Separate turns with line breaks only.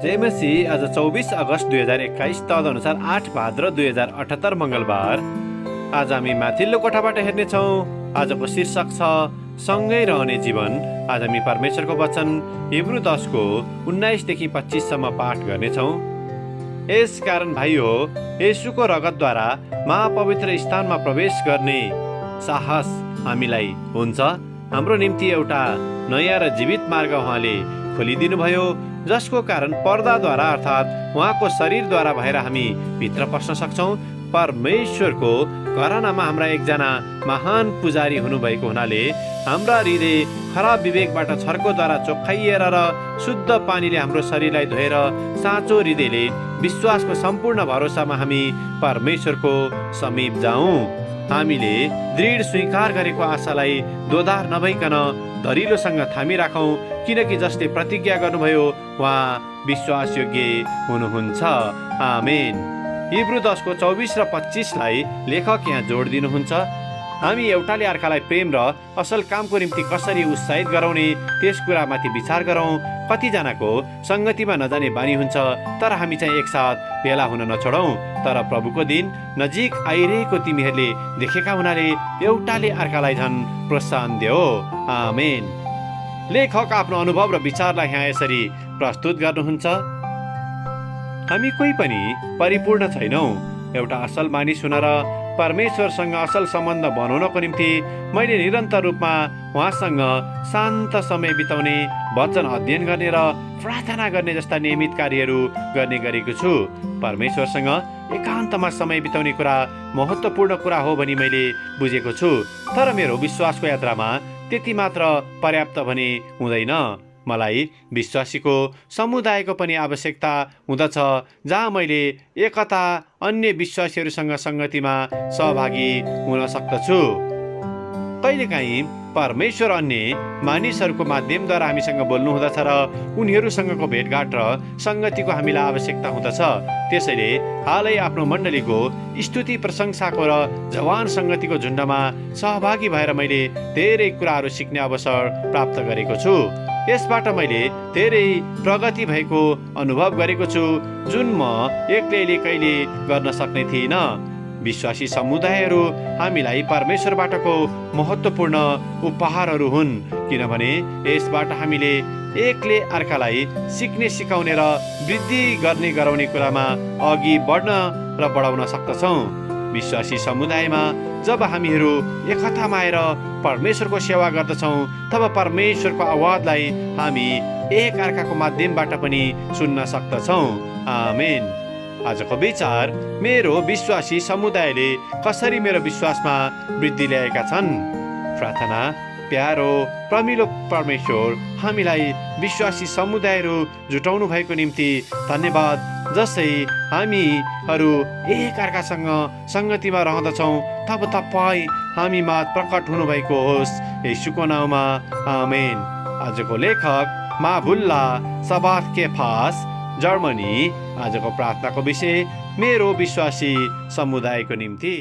जय मसीह। आज 24 अगस्त 2021 तदनुसार 8 भाद्र 2078 मंगलबार। आज हामी माथिल्लो कोठाबाट हेर्नेछौँ। आजको शीर्षक छ सँगै रहने जीवन। आज हामी परमेश्वरको वचन हिब्रू 10 को 19 देखि 25 सम्म पाठ गर्नेछौँ। यस कारण भाइयो, येशूको रगतद्वारा महापवित्र स्थानमा प्रवेश गर्ने साहस हामीलाई हुन्छ। हाम्रो निम्ति एउटा नयाँ र जीवित मार्ग उहाँले खोलिदिनुभयो, जसको कारण पर्दाद्वारा अर्थात् उहाँको शरीरद्वारा भएर हामी भित्र पस्न सक्छौँ। परमेश्वरको घरानामा हाम्रा एकजना महान पुजारी हुनुभएको हुनाले हाम्रा हृदय खराब विवेकबाट छर्कोद्वारा चोखाइएर र शुद्ध पानीले हाम्रो शरीरलाई धोएर साँचो हृदयले विश्वासको सम्पूर्ण भरोसामा हामी परमेश्वरको समीप जाउँ। हामीले दृढ स्वीकार गरेको आशालाई दोधार नभइकन दरिलोसँग थामिराखौँ, किनकि जसले प्रतिज्ञा गर्नुभयो उहाँ विश्वासयोग्य हुनुहुन्छ। आमेन। हिब्रू 10 को 24 र 25 लाई लेखक यहाँ जोड दिनुहुन्छ। हामी एउटाले अर्कालाई प्रेम र असल कामको निम्ति कसरी उत्साहित गराउने त्यस कुरामाथि विचार गरौँ। कतिजनाको सङ्गतिमा नजाने बानी हुन्छ, तर हामी चाहिँ एकसाथ भेला हुन नछोडौँ। तर प्रभुको दिन नजिक आइरहेको तिमीहरूले देखेका हुनाले एउटाले अर्कालाई झन् प्रोत्साहन देऊ। आमेन। लेखक आफ्नो अनुभव र विचारलाई यहाँ यसरी प्रस्तुत गर्नुहुन्छ। हामी कोही पनि परिपूर्ण छैनौँ। एउटा असल मानिस हुन र परमेश्वरसँग असल सम्बन्ध बनाउनको निम्ति मैले निरन्तर रूपमा उहाँसँग शान्त समय बिताउने, वचन अध्ययन गर्ने र प्रार्थना गर्ने जस्ता नियमित कार्यहरू गर्ने गरेको छु। परमेश्वरसँग एकान्तमा समय बिताउने कुरा महत्त्वपूर्ण कुरा हो भनी मैले बुझेको छु। तर मेरो विश्वासको यात्रामा त्यति मात्र पर्याप्त भने हुँदैन। मलाई विश्वासीको समुदायको पनि आवश्यकता हुँदछ, जहाँ मैले एकता अन्य विश्वासीहरूसँग सङ्गतिमा सहभागी हुन सक्दछु। कहिलेकाहीँ परमेश्वर अन्य मानिसहरूको माध्यमद्वारा हामीसँग बोल्नु हुँदछ र उनीहरूसँगको भेटघाट र सङ्गतिको हामीलाई आवश्यकता हुँदछ। त्यसैले हालै आफ्नो मण्डलीको स्तुति प्रशंसाको र जवान सङ्गतिको झुन्डमा सहभागी भएर मैले धेरै कुराहरू सिक्ने अवसर प्राप्त गरेको छु। यसबाट मैले धेरै प्रगति भएको अनुभव गरेको छु, जुन म एक्लैले कहिले गर्न सक्ने थिइनँ। विश्वासी समुदायहरू हामीलाई परमेश्वरबाटको महत्त्वपूर्ण उपहारहरू हुन्, किनभने यसबाट हामीले एकले अर्कालाई सिक्ने, सिकाउने र वृद्धि गर्ने गराउने कुरामा अघि बढ्न र बढाउन सक्दछौँ। विश्वासी समुदायमा जब हामीहरू एकतामा आएर परमेश्वरको सेवा गर्दछौँ, तब परमेश्वरको आवाजलाई हामी एक अर्काको माध्यमबाट पनि सुन्न सक्दछौँ। आमेन। आजको विचार, मेरो विश्वासी समुदायले कसरी मेरो विश्वासमा वृद्धि ल्याएका छन्। प्रार्थना। प्यारो प्रमिलो परमेश्वर, हामीलाई विश्वासी समुदायहरू जुटाउनु भएको निम्ति धन्यवाद। जसै हामीहरू एक अर्कासँग सङ्गतिमा रहँदछौँ, तब तपाईँ हामीमा प्रकट हुनुभएको होस्। येशूको नाउँमा आमेन। आजको लेखक माबुल्ला सबाथ केफास, जर्मनी। आजको प्रार्थनाको विषय मेरो विश्वासी समुदायको निम्ति।